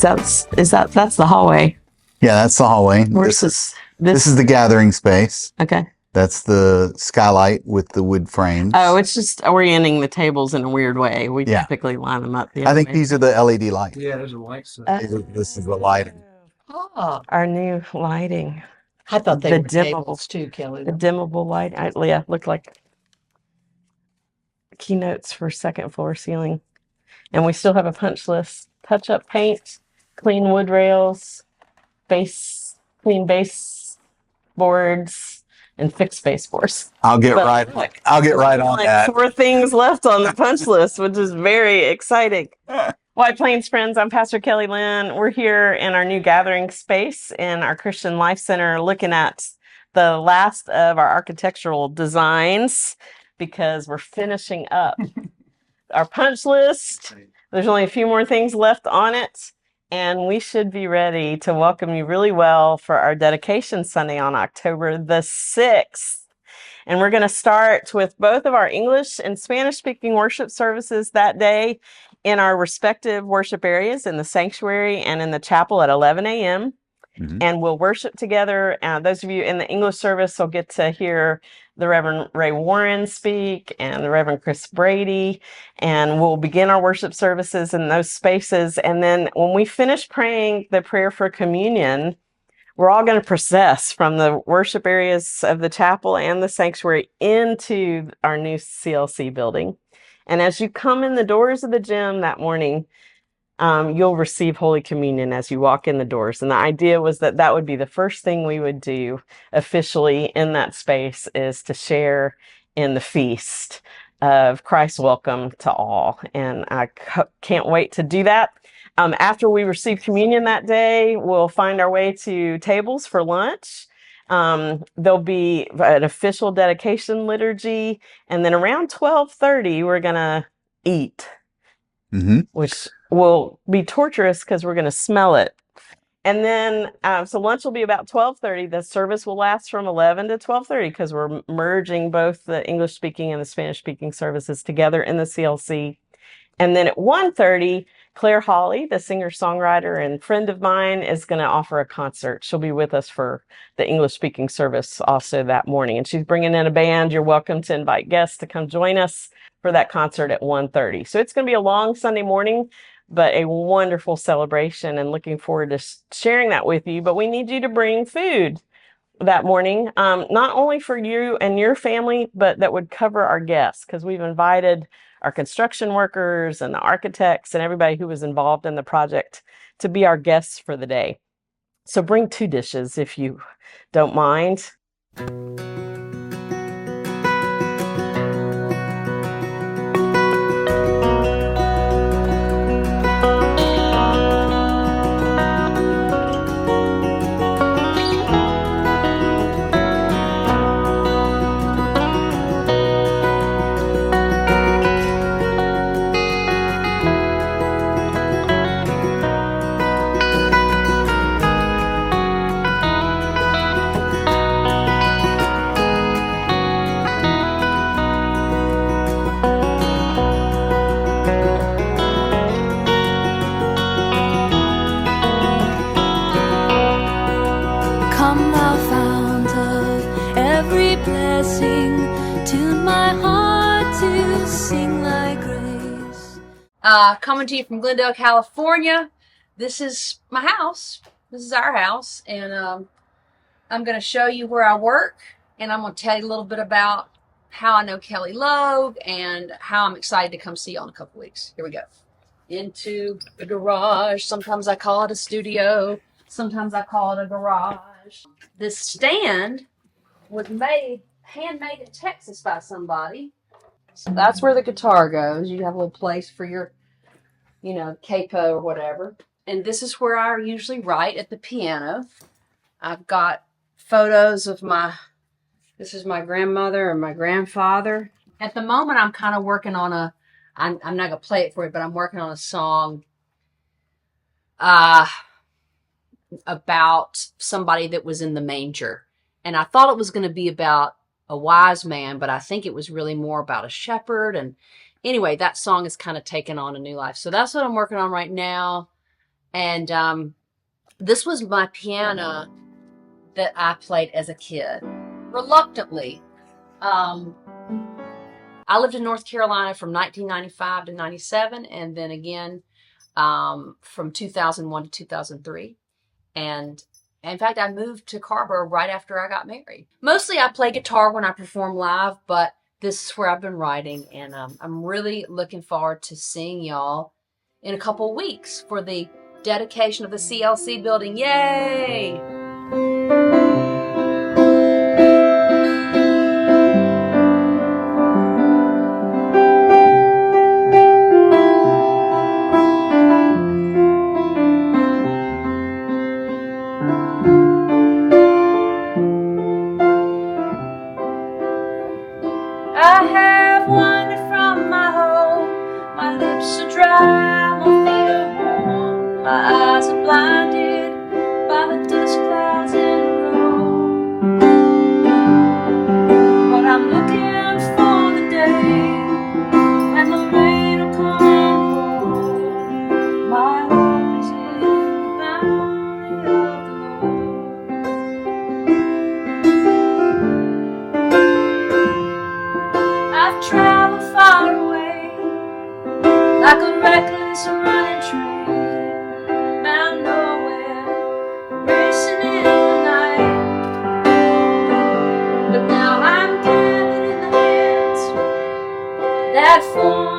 That's the hallway? Yeah, that's the hallway. This is the gathering space. Okay. That's the skylight with the wood frames. Oh, it's just orienting the tables in a weird way. We typically line them up the other I think way. these are the LED lights. Yeah, there's a light set. This is the lighting. Oh, our new lighting. I thought they The were tables too, Kelly. The dimmable light. Looked like keynotes for second floor ceiling. And we still have a punch list. Touch up paint, clean wood rails, clean base boards, and fixed baseboards. I'll get right on that. 4 things left on the punch list, which is very exciting. White Plains friends, I'm Pastor Kelly Lynn. We're here in our new gathering space in our Christian Life Center looking at the last of our architectural designs because we're finishing up our punch list. There's only a few more things left on it, and we should be ready to welcome you really well for our dedication Sunday on October the 6th. And we're going to start with both of our English and Spanish-speaking worship services that day in our respective worship areas in the sanctuary and in the chapel at 11 a.m. And we'll worship together. Those of you in the English service will get to hear the Reverend Ray Warren speak and the Reverend Chris Brady. And we'll begin our worship services in those spaces. And then when we finish praying the prayer for communion, we're all going to process from the worship areas of the chapel and the sanctuary into our new CLC building. And as you come in the doors of the gym that morning, you'll receive Holy Communion as you walk in the doors. And the idea was that would be the first thing we would do officially in that space, is to share in the feast of Christ's welcome to all. And I can't wait to do that. After we receive communion that day, we'll find our way to tables for lunch. There'll be an official dedication liturgy. And then around 12:30, we're going to eat, which will be torturous because we're going to smell it. And then, so lunch will be about 12:30. The service will last from 11 to 12:30 because we're merging both the English speaking and the Spanish speaking services together in the CLC. And then at 1:30, Claire Hawley, the singer-songwriter and friend of mine, is going to offer a concert. She'll be with us for the English-speaking service also that morning. And she's bringing in a band. You're welcome to invite guests to come join us for that concert at 1:30. So it's going to be a long Sunday morning, but a wonderful celebration, and looking forward to sharing that with you. But we need you to bring food that morning, not only for you and your family, but that would cover our guests, because we've invited our construction workers and the architects and everybody who was involved in the project to be our guests for the day. So bring 2 dishes if you don't mind. Coming to you from Glendale, California. This is my house. This is our house, and I'm going to show you where I work, and I'm going to tell you a little bit about how I know Kelly Logue and how I'm excited to come see you in a couple weeks. Here we go. Into the garage. Sometimes I call it a studio. Sometimes I call it a garage. This stand was handmade in Texas by somebody. So that's where the guitar goes. You have a little place for your, capo or whatever. And this is where I usually write at the piano. I've got photos of this is my grandmother and my grandfather. At the moment, I'm kind of working on I'm not going to play it for you, but I'm working on a song about somebody that was in the manger. And I thought it was going to be about a wise man, but I think it was really more about a shepherd. And anyway, that song has kind of taken on a new life. So that's what I'm working on right now. And this was my piano that I played as a kid, reluctantly. I lived in North Carolina from 1995 to 97, and then again from 2001 to 2003. And in fact, I moved to Carver right after I got married. Mostly I play guitar when I perform live, but this is where I've been writing, and I'm really looking forward to seeing y'all in a couple weeks for the dedication of the CLC building. Yay! I have wandered from my home. My lips are dry, my feet are warm. My eyes are blinded by the dust clouds in the road. But I'm looking for the day when the rain will come and pour. My hope is in the bounty of the Lord. I've traveled far away, like a reckless running train, bound nowhere, racing in the night. But now I'm gathered in the hands that form